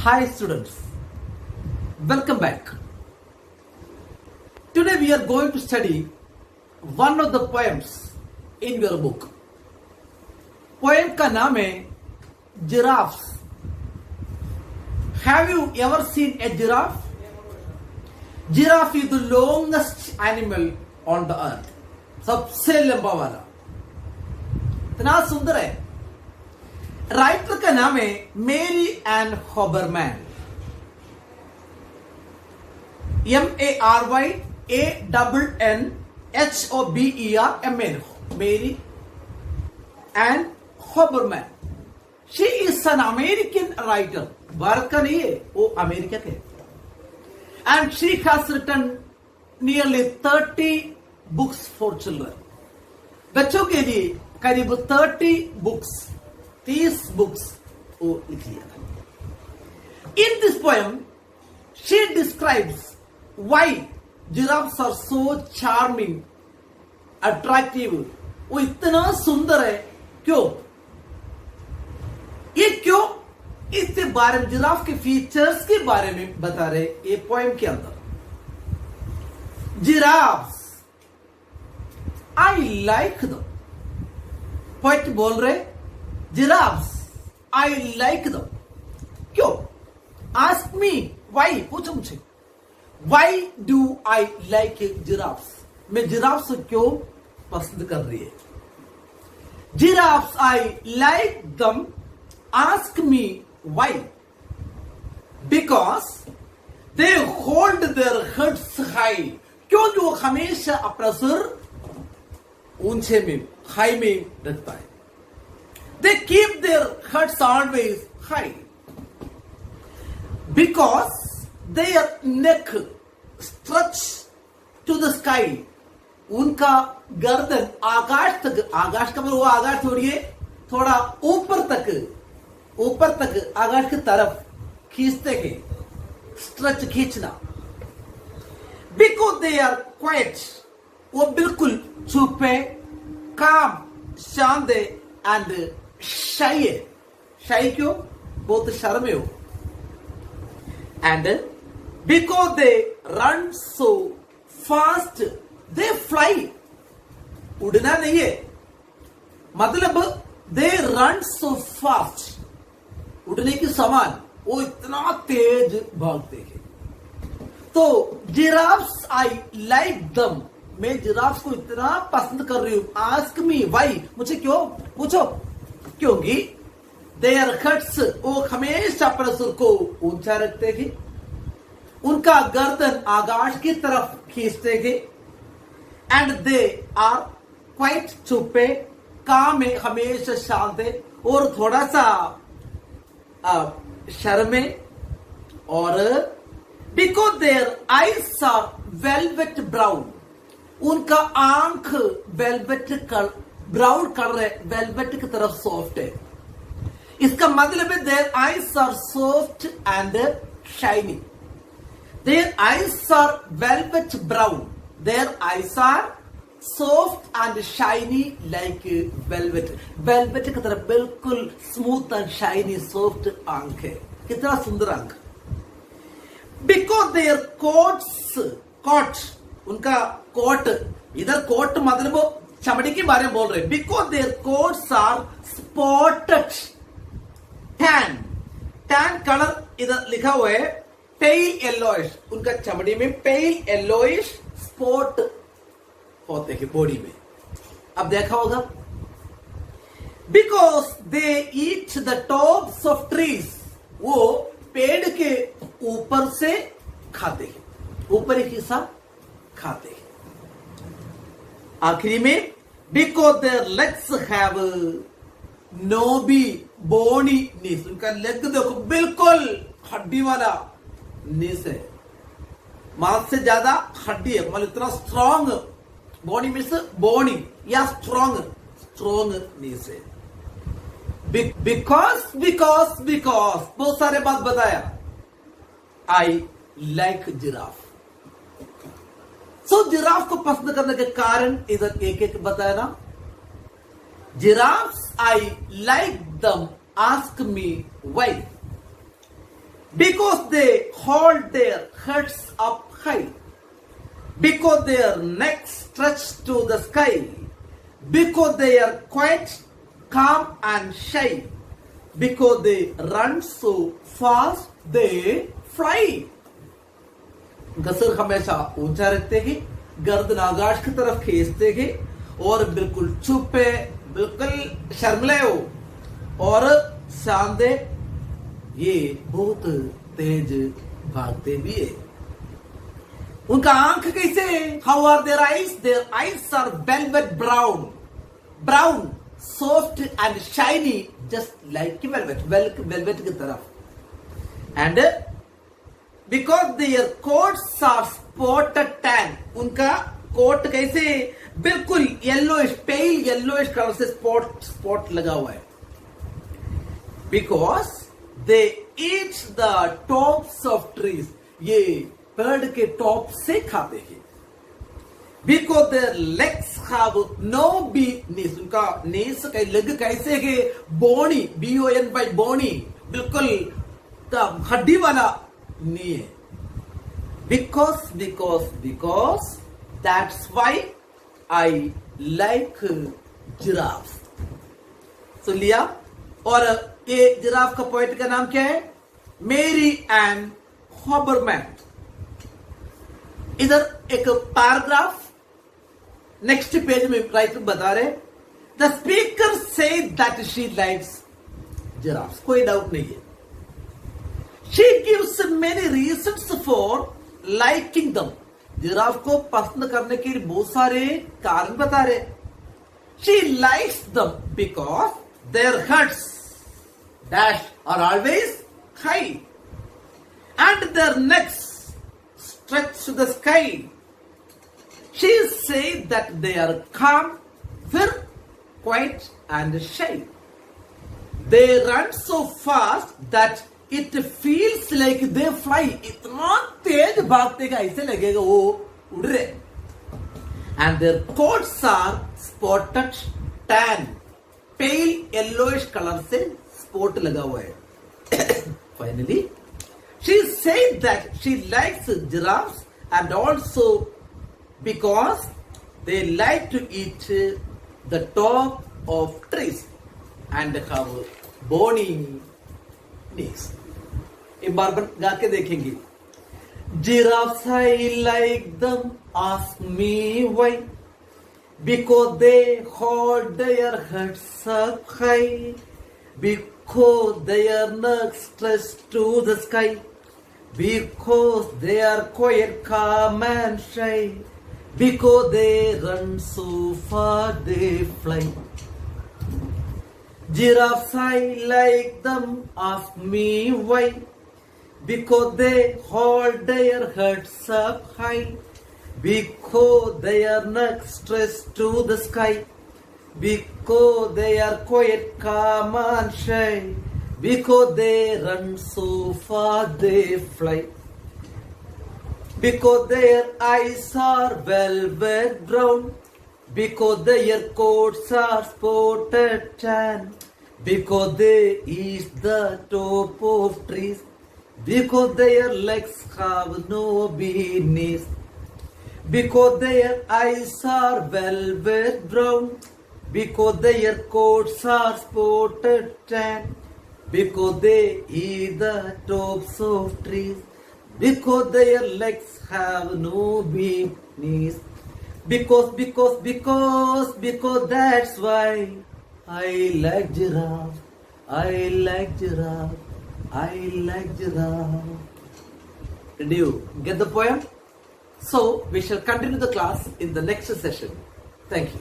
Hi students, welcome back. Today we are going to study one of the poems in your book. Poem का नाम है Giraffes. Have you ever seen a giraffe? Giraffe is the longest animal on the earth. सबसे लंबा वाला, इतना सुंदर है. Writer का नाम है Mary Ann Hoberman. MARYANNHOBERMAN. Mary Ann Hoberman. She is an American writer. Bharat का नहीं है, वो अमेरिका के. And she has written nearly 30 books for children. बच्चों के लिए करीब 30 बुक्स वो लिख लिया. In this poem, she describes why giraffes are so charming, attractive. वो इतना सुंदर है, क्यों? ये क्यों? इसके बारे में, जिराफ के फीचर्स के बारे में बता रहे ये पोएम के अंदर. Giraffes, I like them. Poet बोल रहे जिराफ्स, आई लाइक दम. क्यों? Ask me why. पूछो मुझे, why do I like giraffes. मैं जिराफ्स क्यों पसंद कर रही है? Giraffes, I like them. Ask me why. Because they hold their heads high. क्यों? जो हमेशा अपना सिर ऊंचे में, हाई में रखता है. They keep their heads always high because their neck stretch to the sky. उनका गर्दन आकाश तक, आकाश का वो आकाश छोड़िए, थोड़ा ऊपर तक आकाश की तरफ खींचते हैं. स्ट्रेच, खींचना. Because they are quiet, वो बिल्कुल चुप है. काम, शांत है. एंड शाई है. शाई क्यों? बहुत शर्म हो. And because they run so fast, they fly. उड़ना नहीं है, मतलब दे रन सो फास्ट. उड़ने के समान वो इतना तेज भागते हैं. तो जिराफ्स, आई लाइक दम. मैं जिराफ्स को इतना पसंद कर रही हूं. Ask me why. मुझे क्यों? पूछो. क्योंकि देयर हेड्स, वो हमेशा अपने सिर को ऊंचा रखते हैं. उनका गर्दन आकाश की तरफ खींचते हैं. एंड दे आर क्वाइट चुपे. काम में हमेशा शांत है और थोड़ा सा शर्म है. और because their eyes are velvet brown. उनका आंख वेलवेट ब्राउन कलर है, वेलवेट की तरफ सॉफ्ट है. इसका मतलब है their eyes are soft and shiny. Their eyes are velvet brown. Their eyes are soft and shiny like velvet. Velvet की तरफ बिल्कुल स्मूथ एंड शाइनी सॉफ्ट आंख है. कितना सुंदर आंख. बिकॉज देयर कोट, उनका कोट, इधर कोट मतलब चमड़ी के बारे में बोल रहे. Because their coats are spotted. Tan colour इधर लिखा हुआ है. Pale yellowish. उनका चमड़ी में पेल येलोइश स्पॉट होते हैं बॉडी में. अब देखा होगा. Because they eat the tops of trees. वो पेड़ के ऊपर से खाते हैं, ऊपर एक हिस्सा खाते हैं. आखिरी में बिकॉज देयर लेग्स हैव नोबी बोनी नीस. उनका लेग देखो, बिल्कुल हड्डी वाला नीस है. मांस से ज्यादा हड्डी है, मतलब इतना स्ट्रॉन्ग. बॉडी मीन्स बोनी या स्ट्रॉन्ग नीस है. बिकॉज बहुत सारे बात बताया. I like giraffe. So giraffe को पसंद करने के कारण इधर एक एक बताया ना. Giraffes, I like them. Ask me why. Because they hold their heads up high. Because their necks stretch to the sky. Because they are quiet, calm and shy. Because they run so fast, they fly. गसर हमेशा ऊंचा रखते हैं, गर्दन आकाश की तरफ खींचते हैं और बिल्कुल चुप है, बिल्कुल शर्मिले हो और शांत। ये बहुत तेज भागते भी है। उनका आंख कैसे है? How are their eyes? Their eyes are velvet brown, soft and shiny, just like velvet की तरफ। And because their coats are spotted tan, उनका कोट कैसे? बिल्कुल येलोइश, पेल येलोइश कलर से स्पॉट लगा हुआ है। Because they eat the tops of trees, ये पेड़ के टॉप से खाते हैं। Because their legs have no knees, उनका knees का लेग कैसे है? बोनी, B-O-N-Y, बोनी, बिल्कुल हड्डी वाला नहीं है। Because that's why I like giraffes। सुन लिया? और ये जिराफ का पोएट का नाम क्या है? Mary Ann हॉबरमैन। इधर एक पैराग्राफ नेक्स्ट पेज में राइटर बता रहे, the speaker say that she likes giraffes, कोई डाउट नहीं है। She gives many reasons for liking दम, जिराफ को पसंद करने के लिए बहुत सारे कारण बता रहे। She likes them because their heads dash are always high and their necks stretch to the sky. She said that they are calm, firm, quiet and shy. They run so fast that it feels like they fly. इतना तेज भागते का ऐसे लगेगा वो उड़ रहे। And their coats are spotted tan, pale yellowish color से spot लगा हुआ है। Finally, she said that she likes giraffes and also because they like to eat the top of trees and have bony knees। एक बार गा के देखेंगे। Giraffes I like them, ask me why, because they hold their heads up high, because their necks stretch to the sky, because they are quiet, calm and shy, because they run so far they fly. Giraffes I like them, ask me why, because they hold their heads up high, because their necks stretch to the sky, because they are quiet, calm and shy, because they run so far they fly, because their eyes are velvet brown, because their coats are spotted tan, because they eat the top of trees, because their legs have no knees, because their eyes are velvet brown, because their coats are spotted tan, because they eat the tops of trees, because their legs have no knees, because that's why I like giraffe, I like giraffe, I like giraffe. Did you get the poem? So we shall continue the class in the next session. Thank you.